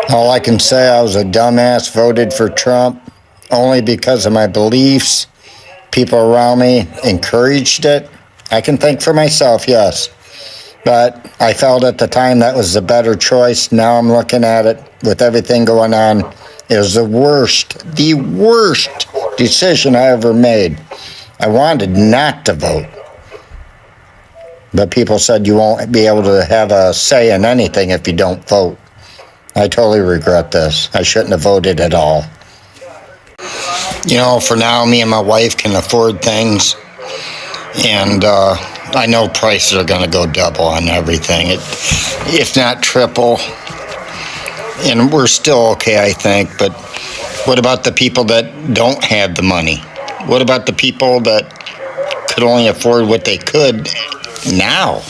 All I can say, I was a dumbass, voted for Trump only because of my beliefs. People around me encouraged it. I can think for myself, yes. But I felt at the time that was the better choice. Now I'm looking at it with everything going on. It was the worst decision I ever made. I wanted not to vote. But people said you won't be able to have a say in anything if you don't vote. I totally regret this. I shouldn't have voted at all. You know, for now, me and my wife can afford things. And I know prices are going to go double on everything, if not triple. And we're still okay, I think. But what about the people that don't have the money? What about the people that could only afford what they could now?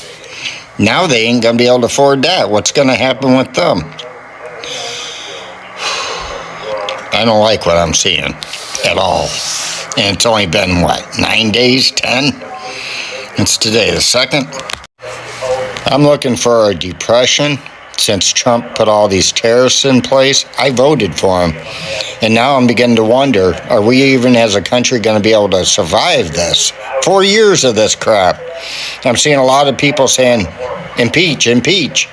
Now they ain't going to be able to afford that. What's going to happen with them? I don't like what I'm seeing at all. And it's only been, 9 days, 10? It's today, the 2nd. I'm looking for a depression since Trump put all these tariffs in place. I voted for him. And now I'm beginning to wonder, are we even as a country going to be able to survive this? 4 years of this crap. I'm seeing a lot of people saying, impeach, impeach.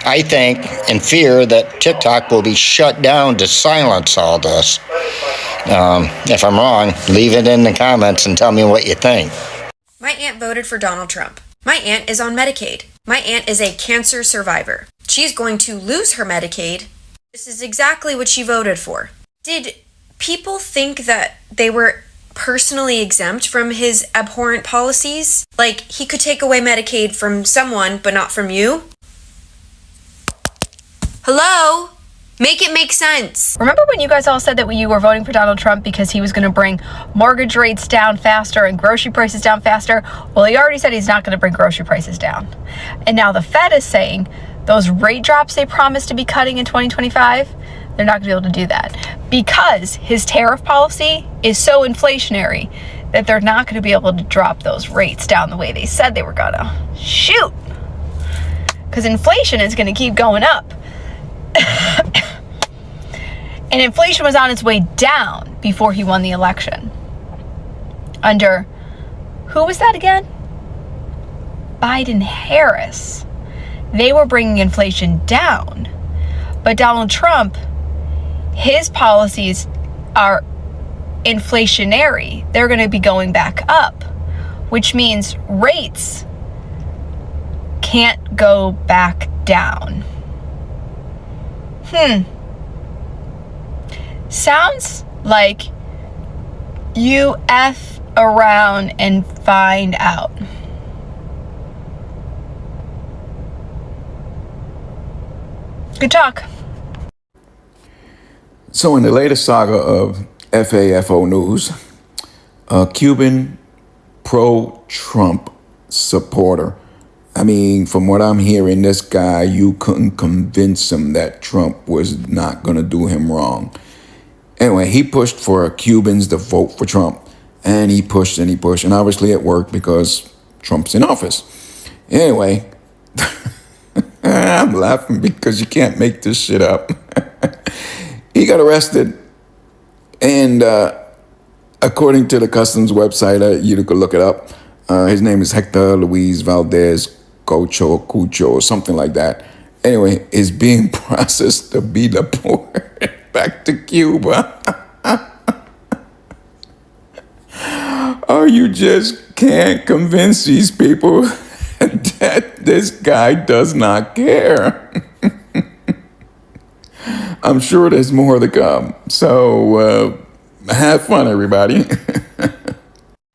I think and fear that TikTok will be shut down to silence all this. If I'm wrong, leave it in the comments and tell me what you think. My aunt voted for Donald Trump. My aunt is on Medicaid. My aunt is a cancer survivor. She's going to lose her Medicaid. This is exactly what she voted for. Did people think that they were personally exempt from his abhorrent policies? Like, he could take away Medicaid from someone, but not from you? Hello? Make it make sense. Remember when you guys all said that you were voting for Donald Trump because he was going to bring mortgage rates down faster and grocery prices down faster? Well, he already said he's not going to bring grocery prices down. And now the Fed is saying those rate drops they promised to be cutting in 2025, they're not going to be able to do that because his tariff policy is so inflationary that they're not going to be able to drop those rates down the way they said they were going to. Shoot! Because inflation is going to keep going up. And inflation was on its way down before he won the election. Under, who was that again? Biden-Harris. They were bringing inflation down. But Donald Trump, his policies are inflationary. They're going to be going back up, which means rates can't go back down. Sounds like you F around and find out. Good talk. So in the latest saga of FAFO news, a Cuban pro-Trump supporter. I mean, from what I'm hearing, this guy, you couldn't convince him that Trump was not going to do him wrong. Anyway, he pushed for Cubans to vote for Trump. And he pushed and he pushed. And obviously it worked because Trump's in office. Anyway, I'm laughing because you can't make this shit up. He got arrested. And according to the customs website, you could look it up. His name is Hector Luis Valdez Cucho or something like that. Anyway, is being processed to be deported back to Cuba. Oh, you just can't convince these people that this guy does not care. I'm sure there's more to come. So have fun, everybody.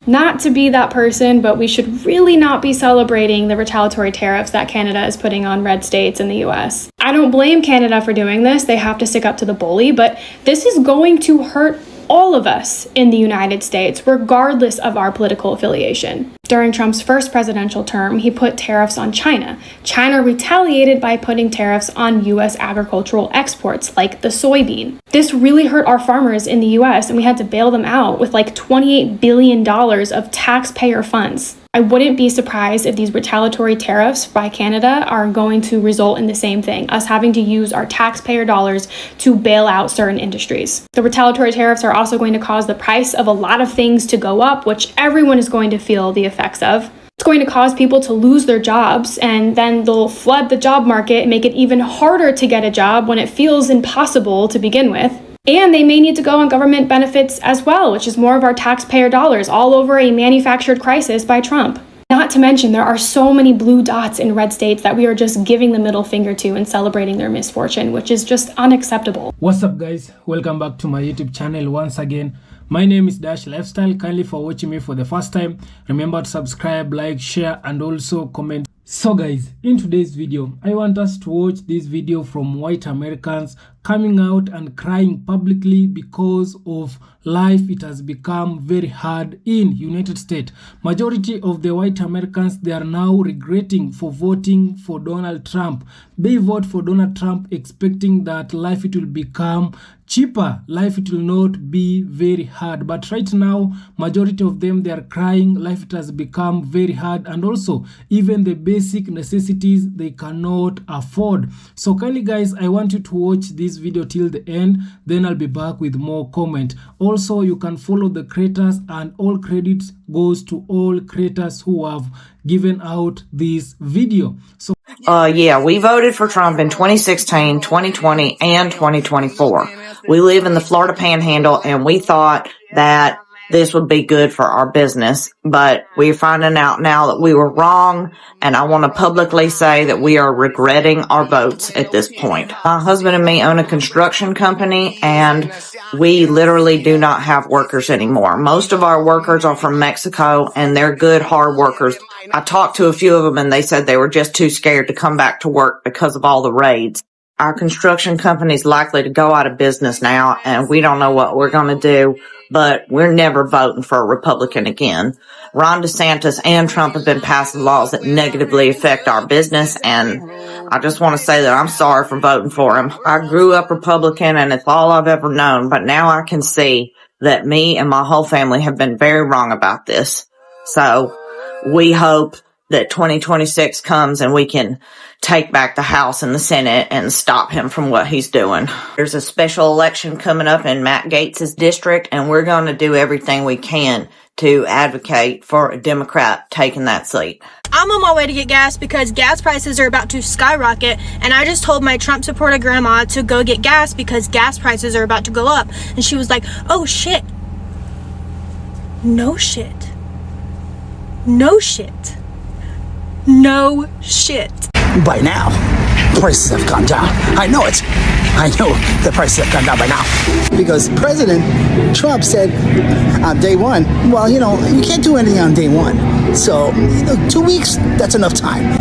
Not to be that person, but we should really not be celebrating the retaliatory tariffs that Canada is putting on red states in the US. I don't blame Canada for doing this. They have to stick up to the bully, but this is going to hurt all of us in the United States, regardless of our political affiliation. During Trump's first presidential term, he put tariffs on China. China retaliated by putting tariffs on US agricultural exports, like the soybean. This really hurt our farmers in the US, and we had to bail them out with like $28 billion of taxpayer funds. I wouldn't be surprised if these retaliatory tariffs by Canada are going to result in the same thing, us having to use our taxpayer dollars to bail out certain industries. The retaliatory tariffs are also going to cause the price of a lot of things to go up, which everyone is going to feel the effects of. It's going to cause people to lose their jobs, and then they'll flood the job market and make it even harder to get a job when it feels impossible to begin with. And they may need to go on government benefits as well, which is more of our taxpayer dollars, all over a manufactured crisis by Trump. Not to mention, there are so many blue dots in red states that we are just giving the middle finger to and celebrating their misfortune, which is just unacceptable. What's up, guys? Welcome back to my YouTube channel once again. My name is Dash Lifestyle. Kindly for watching me for the first time, remember to subscribe, like, share, and also comment. So guys, in today's video, I want us to watch this video from white Americans coming out and crying publicly because of life. It has become very hard in United States. Majority of the white Americans, they are now regretting for voting for Donald Trump. They vote for Donald Trump expecting that life it will become cheaper, life it will not be very hard, but right now majority of them, they are crying. Life it has become very hard, and also even the basic necessities they cannot afford. So kindly guys, I want you to watch this video till the end, then I'll be back with more comment. Also, you can follow the creators, and all credits goes to all creators who have given out this video. So yeah, we voted for Trump in 2016, 2020, and 2024. We live in the Florida Panhandle, and we thought that this would be good for our business, but we're finding out now that we were wrong, and I want to publicly say that we are regretting our votes at this point. My husband and me own a construction company, and we literally do not have workers anymore. Most of our workers are from Mexico, and they're good, hard workers. I talked to a few of them, and they said they were just too scared to come back to work because of all the raids. Our construction company is likely to go out of business now, and we don't know what we're going to do, but we're never voting for a Republican again. Ron DeSantis and Trump have been passing laws that negatively affect our business, and I just want to say that I'm sorry for voting for him. I grew up Republican, and it's all I've ever known, but now I can see that me and my whole family have been very wrong about this. So we hope that 2026 comes and we can take back the House and the Senate and stop him from what he's doing. There's a special election coming up in Matt Gaetz's district, and we're going to do everything we can to advocate for a Democrat taking that seat. I'm on my way to get gas because gas prices are about to skyrocket, and I just told my Trump supporter grandma to go get gas because gas prices are about to go up. And she was like, oh shit. No shit. No shit. No shit. By now, prices have gone down. I know it. I know the prices have gone down by now. Because President Trump said on day one, well, you can't do anything on day one. So, 2 weeks, that's enough time.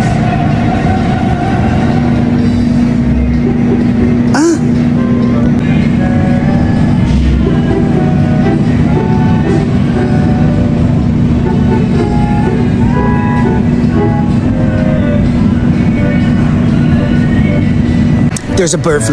There's a bird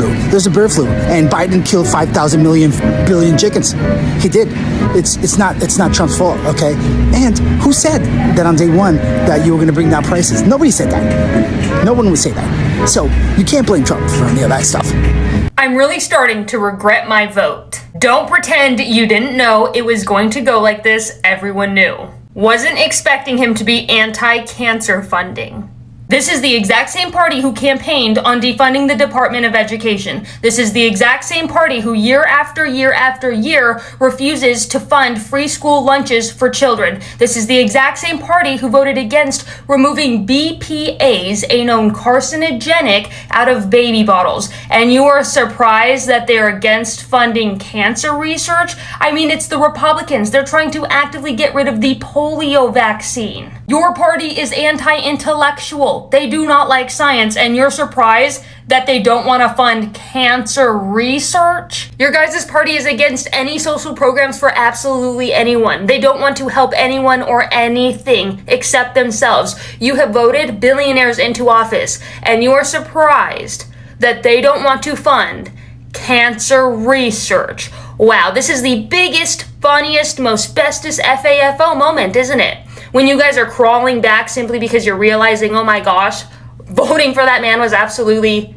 flu, and Biden killed 5,000 billion chickens. He did. It's not Trump's fault, okay? And who said that on day one that you were going to bring down prices? Nobody said that. No one would say that. So you can't blame Trump for any of that stuff. I'm really starting to regret my vote. Don't pretend you didn't know it was going to go like this. Everyone knew. Wasn't expecting him to be anti-cancer funding. This is the exact same party who campaigned on defunding the Department of Education. This is the exact same party who year after year after year refuses to fund free school lunches for children. This is the exact same party who voted against removing BPAs, a known carcinogenic, out of baby bottles. And you are surprised that they're against funding cancer research? I mean, it's the Republicans. They're trying to actively get rid of the polio vaccine. Your party is anti-intellectual. They do not like science, and you're surprised that they don't want to fund cancer research? Your guys' party is against any social programs for absolutely anyone. They don't want to help anyone or anything except themselves. You have voted billionaires into office, and you are surprised that they don't want to fund cancer research. Wow, this is the biggest, funniest, most bestest FAFO moment, isn't it? when you guys are crawling back simply because you're realizing, oh my gosh, voting for that man was absolutely...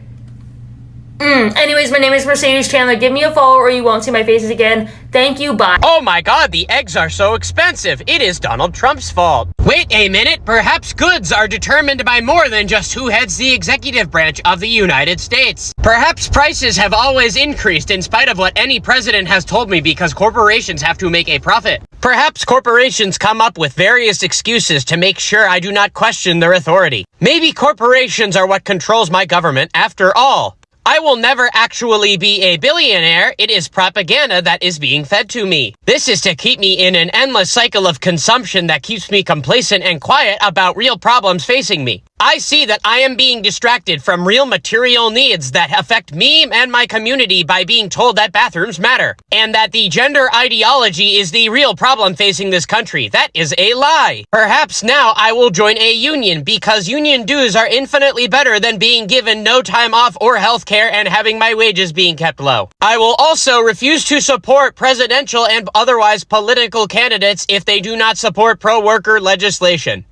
Anyways, my name is Mercedes Chandler. Give me a follow or you won't see my faces again. Thank you, bye. Oh my god, the eggs are so expensive. It is Donald Trump's fault. Wait a minute, perhaps goods are determined by more than just who heads the executive branch of the United States. Perhaps prices have always increased in spite of what any president has told me because corporations have to make a profit. Perhaps corporations come up with various excuses to make sure I do not question their authority. Maybe corporations are what controls my government after all. I will never actually be a billionaire. It is propaganda that is being fed to me. This is to keep me in an endless cycle of consumption that keeps me complacent and quiet about real problems facing me. I see that I am being distracted from real material needs that affect me and my community by being told that bathrooms matter, and that the gender ideology is the real problem facing this country. That is a lie. Perhaps now I will join a union because union dues are infinitely better than being given no time off or health care and having my wages being kept low. I will also refuse to support presidential and otherwise political candidates if they do not support pro-worker legislation.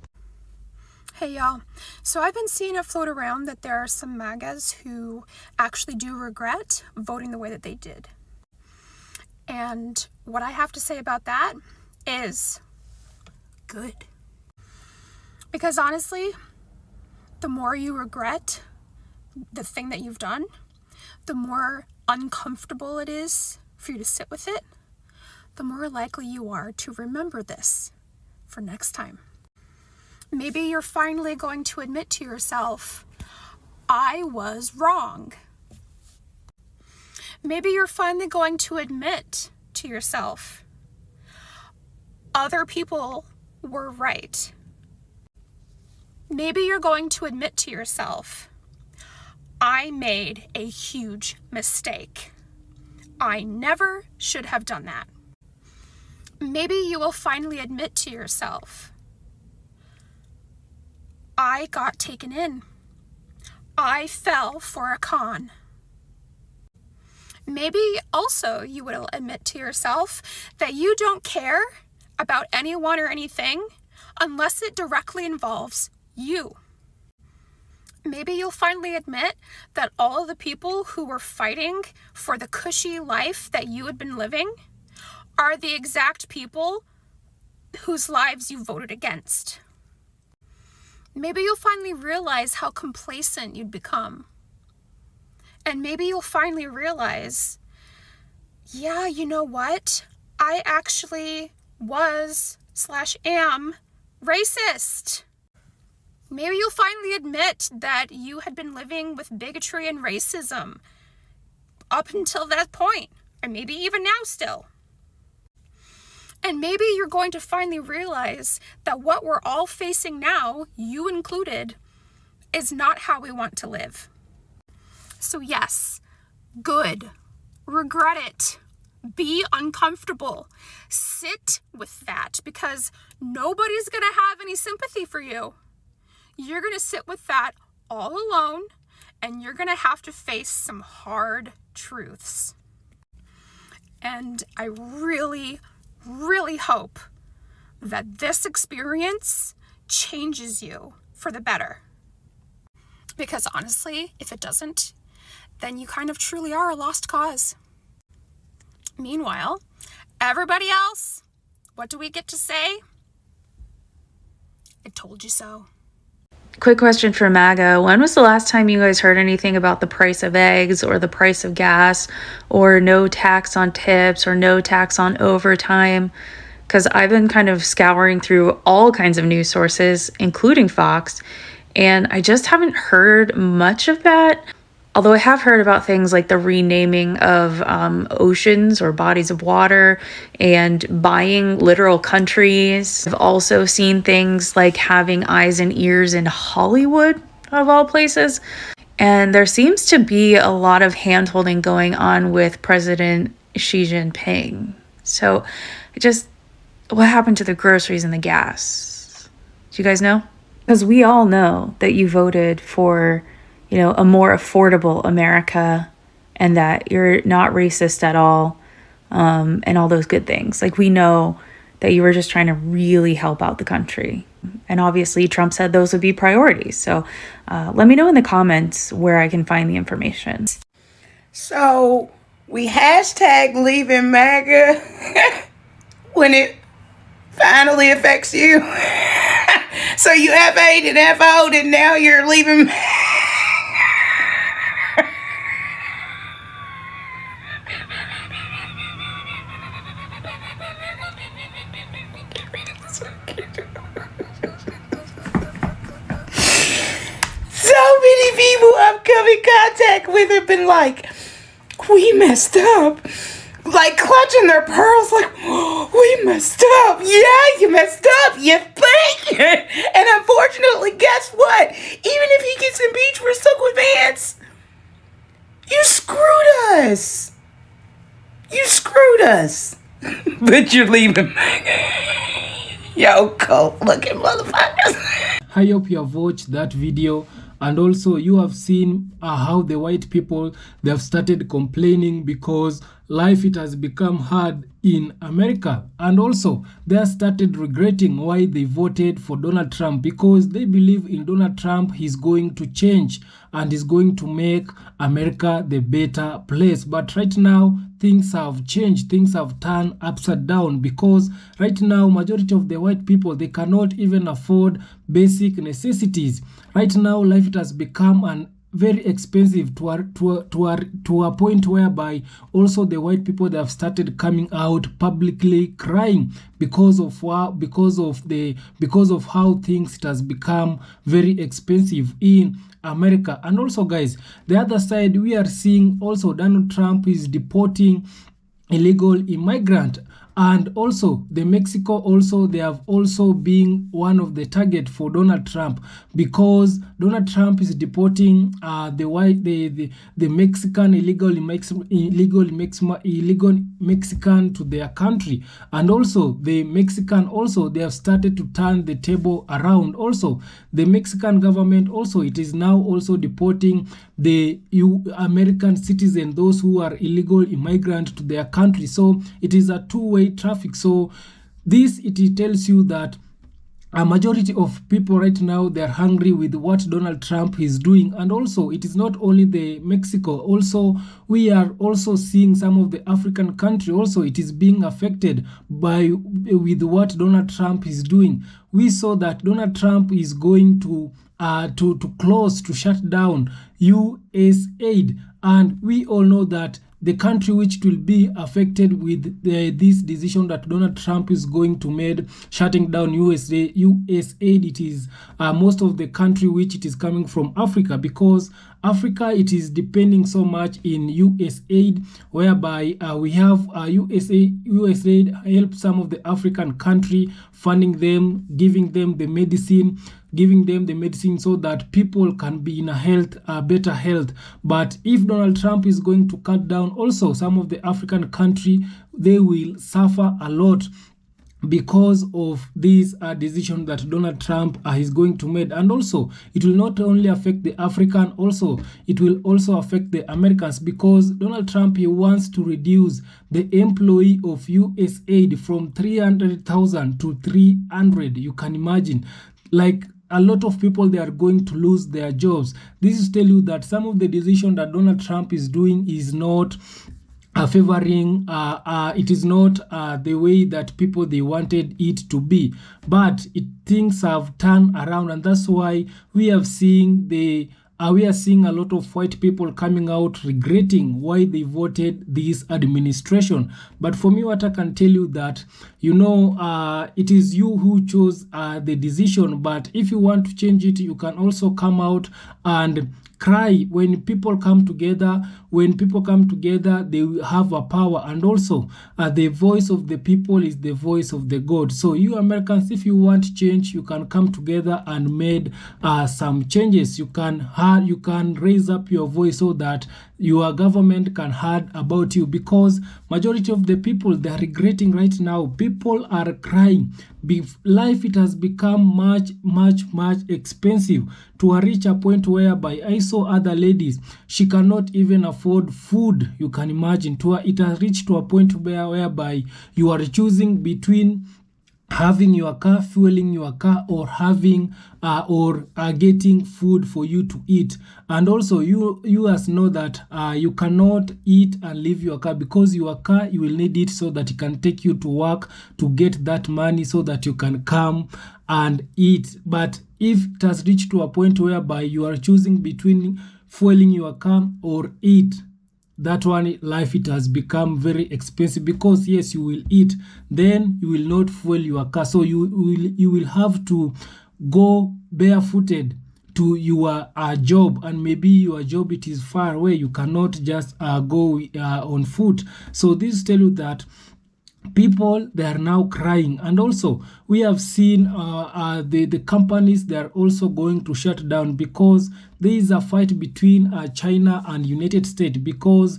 Hey y'all, so I've been seeing it float around that there are some MAGAs who actually do regret voting the way that they did. And what I have to say about that is good. Because honestly, the more you regret the thing that you've done, the more uncomfortable it is for you to sit with it, the more likely you are to remember this for next time. Maybe you're finally going to admit to yourself, I was wrong. Maybe you're finally going to admit to yourself, other people were right. Maybe you're going to admit to yourself, I made a huge mistake. I never should have done that. Maybe you will finally admit to yourself, I got taken in. I fell for a con. Maybe also you will admit to yourself that you don't care about anyone or anything unless it directly involves you. Maybe you'll finally admit that all of the people who were fighting for the cushy life that you had been living are the exact people whose lives you voted against. Maybe you'll finally realize how complacent you'd become. And maybe you'll finally realize, yeah, you know what? I actually was/am racist. Maybe you'll finally admit that you had been living with bigotry and racism up until that point, or maybe even now still. And maybe you're going to finally realize that what we're all facing now, you included, is not how we want to live. So yes, good. Regret it. Be uncomfortable. Sit with that because nobody's going to have any sympathy for you. You're going to sit with that all alone and you're going to have to face some hard truths. And I really hope that this experience changes you for the better. Because honestly, if it doesn't, then you kind of truly are a lost cause. Meanwhile, everybody else, what do we get to say? I told you so. Quick question for MAGA. When was the last time you guys heard anything about the price of eggs or the price of gas or no tax on tips or no tax on overtime? Because I've been kind of scouring through all kinds of news sources, including Fox, and I just haven't heard much of that. Although I have heard about things like the renaming of oceans or bodies of water and buying literal countries. I've also seen things like having eyes and ears in Hollywood, of all places. And there seems to be a lot of hand-holding going on with President Xi Jinping. So what happened to the groceries and the gas? Do you guys know? Because we all know that you voted for a more affordable America and that you're not racist at all, and all those good things. Like, we know that you were just trying to really help out the country. And obviously, Trump said those would be priorities. So let me know in the comments where I can find the information. So we hashtag leaving MAGA when it finally affects you. So you FA'd and FO'd and now you're leaving. So many people I've come in contact with have been like, we messed up. Like clutching their pearls like, oh, we messed up. Yeah, you messed up. You think? And unfortunately, guess what? Even if he gets impeached, we're stuck with Vance. You screwed us. You screwed us. But you're leaving. Yo, cold looking motherfuckers. I hope you have watched that video, and also you have seen how the white people, they have started complaining because life it has become hard in America, and also they have started regretting why they voted for Donald Trump, because they believe in Donald Trump. He's going to change and is going to make America the better place. But right now things have changed, things have turned upside down, because right now majority of the white people, they cannot even afford basic necessities. Right now life it has become very expensive to a point whereby also the white people, they have started coming out publicly crying because of how things it has become very expensive in America. And also guys, the other side, we are seeing also Donald Trump is deporting illegal immigrant, and also the Mexico also, they have also been one of the target for Donald Trump, because Donald Trump is deporting the Mexican illegal Mexican to their country. And also the Mexican also, they have started to turn the table around. Also the Mexican government also, it is now also deporting the American citizen, those who are illegal immigrant to their country. So it is a two-way traffic. So this, it tells you that a majority of people right now, they're hungry with what Donald Trump is doing. And also it is not only the Mexico, also we are also seeing some of the African country also, it is being affected with what Donald Trump is doing. We saw that Donald Trump is going to shut down US aid, and we all know that the country which will be affected with this decision that Donald Trump is going to make, shutting down US aid, it is most of the country which it is coming from Africa, because Africa, it is depending so much in US aid, whereby we have US aid help some of the African country, funding them, giving them the medicine so that people can be in a better health. But if Donald Trump is going to cut down also some of the African country, they will suffer a lot because of this decision that Donald Trump is going to make. And also it will not only affect the African, also it will also affect the Americans, because Donald Trump, he wants to reduce the employee of US aid from 300,000 to 300. You can imagine, like, a lot of people, they are going to lose their jobs. This is tell you that some of the decision that Donald Trump is doing is not favoring, it is not the way that people, they wanted it to be, but things have turned around. And that's why we are seeing a lot of white people coming out regretting why they voted this administration. But for me, what I can tell you that, it is you who chose the decision. But if you want to change it, you can also come out and cry. When people come together, they will have a power. And also the voice of the people is the voice of the God. So you Americans, if you want change, you can come together and make some changes. You can raise up your voice so that your government can hear about you, because majority of the people, they are regretting right now. People are crying. Life, it has become much expensive to reach a point whereby I saw other ladies, she cannot even afford food. You can imagine, it has reached to a point whereby you are choosing between having your car, fueling your car, or having getting food for you to eat. And also you guys know that you cannot eat and leave your car, because your car, you will need it so that it can take you to work to get that money so that you can come and eat. But if it has reached to a point whereby you are choosing between fueling your car or eat, that one life, it has become very expensive, because yes, you will eat, then you will not fuel your car, so you will have to go barefooted to your job, and maybe your job, it is far away, you cannot just go on foot. So this tell you that people, they are now crying. And also we have seen the companies, they are also going to shut down, because there is a fight between China and United States, because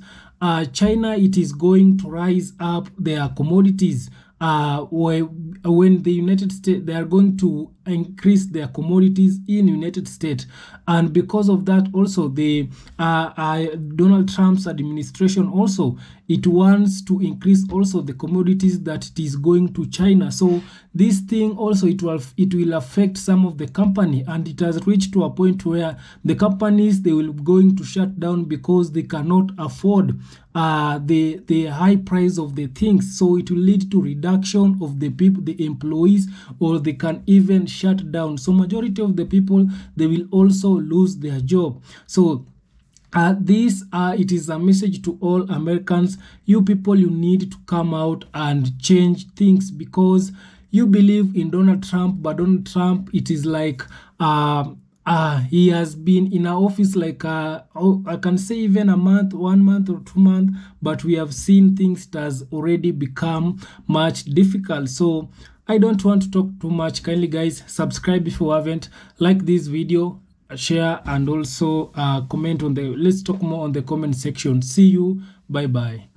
China, it is going to rise up their commodities when the United States, they are going to increase their commodities in United States. And because of that, also the Donald Trump's administration, also it wants to increase also the commodities that it is going to China. So this thing also, it will affect some of the company, and it has reached to a point where the companies, they will going to shut down, because they cannot afford the high price of the things. So it will lead to reduction of the people, the employees, or they can even shut down. So majority of the people, they will also lose their job. So this it is a message to all Americans. You people, you need to come out and change things, because you believe in Donald Trump, but Donald Trump, it is like he has been in our office like I can say even a month, 1 month or 2 months, but we have seen things that has already become much difficult. So I don't want to talk too much. Kindly guys, subscribe if you haven't, like this video, share, and also comment on the, let's talk more on the comment section. See you, bye bye.